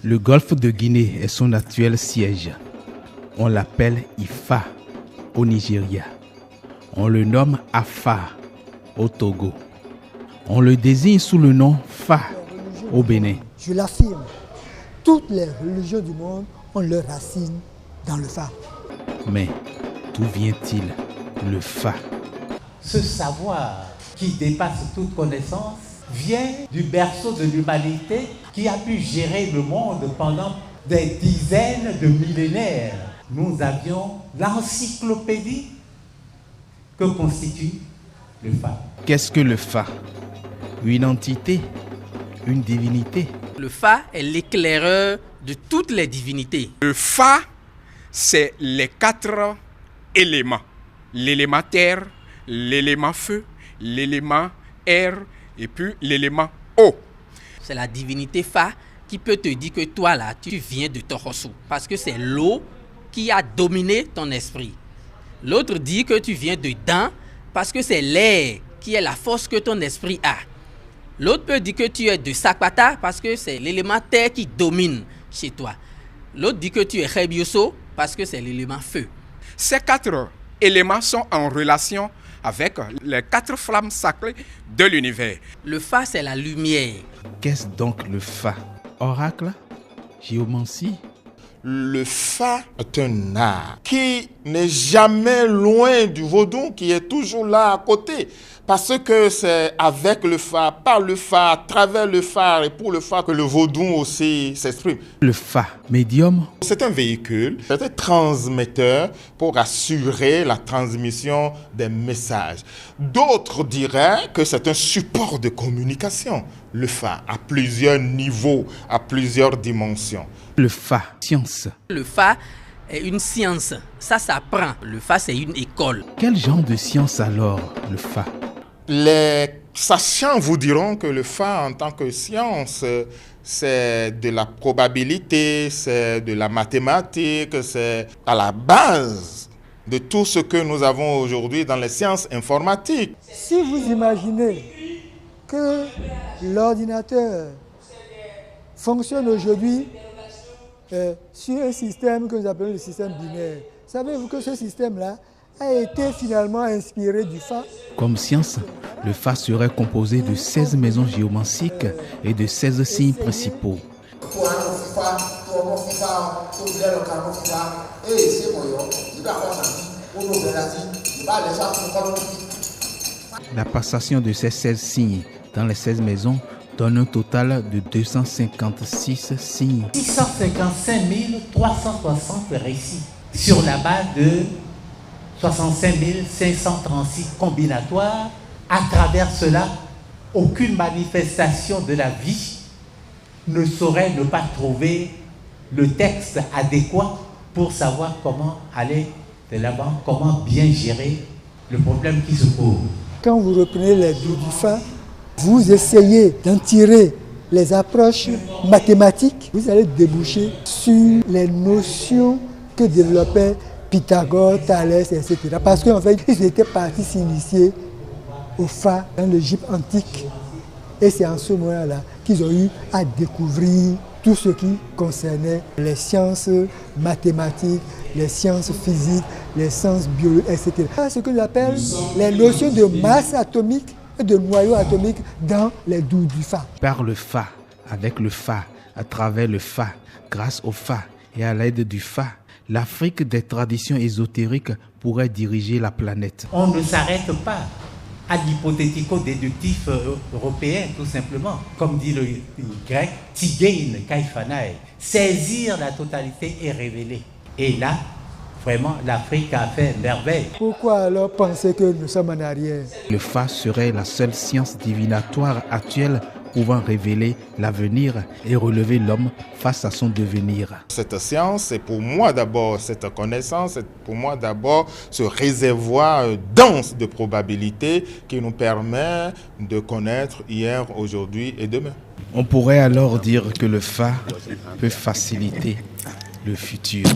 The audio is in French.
Le golfe de Guinée est son actuel siège. On l'appelle Ifa au Nigeria. On le nomme Afa au Togo. On le désigne sous le nom Fa au Bénin. Je l'affirme, toutes les religions du monde ont leurs racines dans le Fa. Mais d'où vient-il le Fa? Ce savoir qui dépasse toute connaissance vient du berceau de l'humanité qui a pu gérer le monde pendant des dizaines de millénaires. Nous avions l'encyclopédie que constitue le Fa. Qu'est-ce que le Fa? Une entité? Une divinité? Le Fa est l'éclaireur de toutes les divinités. Le Fa, c'est les 4 éléments. L'élément terre, l'élément feu, l'élément air et puis l'élément eau. C'est la divinité Fa qui peut te dire que toi là, tu viens de Tohosu. Parce que c'est l'eau qui a dominé ton esprit. L'autre dit que tu viens de Dan parce que c'est l'air qui est la force que ton esprit a. L'autre peut dire que tu es de Sakpata parce que c'est l'élément terre qui domine chez toi. L'autre dit que tu es Rebioso parce que c'est l'élément feu. Ces 4 éléments sont en relation avec les 4 flammes sacrées de l'univers. Le Fa, c'est la lumière. Qu'est-ce donc le Fa? Oracle? Géomancie? Le Fa est un art qui n'est jamais loin du vaudou, qui est toujours là à côté. Parce que c'est avec le Fa, par le Fa, à travers le Fa et pour le Fa que le vaudou aussi s'exprime. Le Fa, médium? C'est un véhicule, c'est un transmetteur pour assurer la transmission des messages. D'autres diraient que c'est un support de communication. Le Fa, à plusieurs niveaux, à plusieurs dimensions. Le Fa, science. Le Fa est une science. Ça s'apprend. Le Fa, c'est une école. Quel genre de science alors, le Fa? Les sachants vous diront que le Fa en tant que science, c'est de la probabilité, c'est de la mathématique, c'est à la base de tout ce que nous avons aujourd'hui dans les sciences informatiques. Si vous imaginez que l'ordinateur fonctionne aujourd'hui sur un système que nous appelons le système binaire, savez-vous que ce système-là a été finalement inspiré du Fa? Comme science, le Fa serait composé de 16 maisons géomanciques et de 16 signes principaux. La passation de ces 16 signes dans les 16 maisons donne un total de 256 signes. 655 360 récits sur la base de 65 536 combinatoires. À travers cela, aucune manifestation de la vie ne saurait ne pas trouver le texte adéquat pour savoir comment aller de l'avant, comment bien gérer le problème qui se pose. Quand vous reprenez les deux du Fa, vous essayez d'en tirer les approches mathématiques, vous allez déboucher sur les notions que développaient Pythagore, Thalès, etc. Parce qu'en fait, ils étaient partis s'initier au Fa dans l'Égypte antique. Et c'est en ce moment-là qu'ils ont eu à découvrir tout ce qui concernait les sciences mathématiques, les sciences physiques, les sciences biologiques, etc. C'est ce que j'appelle les notions de masse atomique et de noyau atomique dans les douves du Fa. Par le Fa, avec le Fa, à travers le Fa, grâce au Fa et à l'aide du Fa, l'Afrique des traditions ésotériques pourrait diriger la planète. On ne s'arrête pas à l'hypothético-déductif européen, tout simplement. Comme dit le grec, tigein kaiphanai, saisir la totalité et révéler. Et là, vraiment, l'Afrique a fait merveille. Pourquoi alors penser que nous sommes en arrière? Le Fa serait la seule science divinatoire actuelle pouvant révéler l'avenir et relever l'homme face à son devenir. Cette science, c'est pour moi d'abord cette connaissance, c'est pour moi d'abord ce réservoir dense de probabilités qui nous permet de connaître hier, aujourd'hui et demain. On pourrait alors dire que le Fa peut faciliter le futur.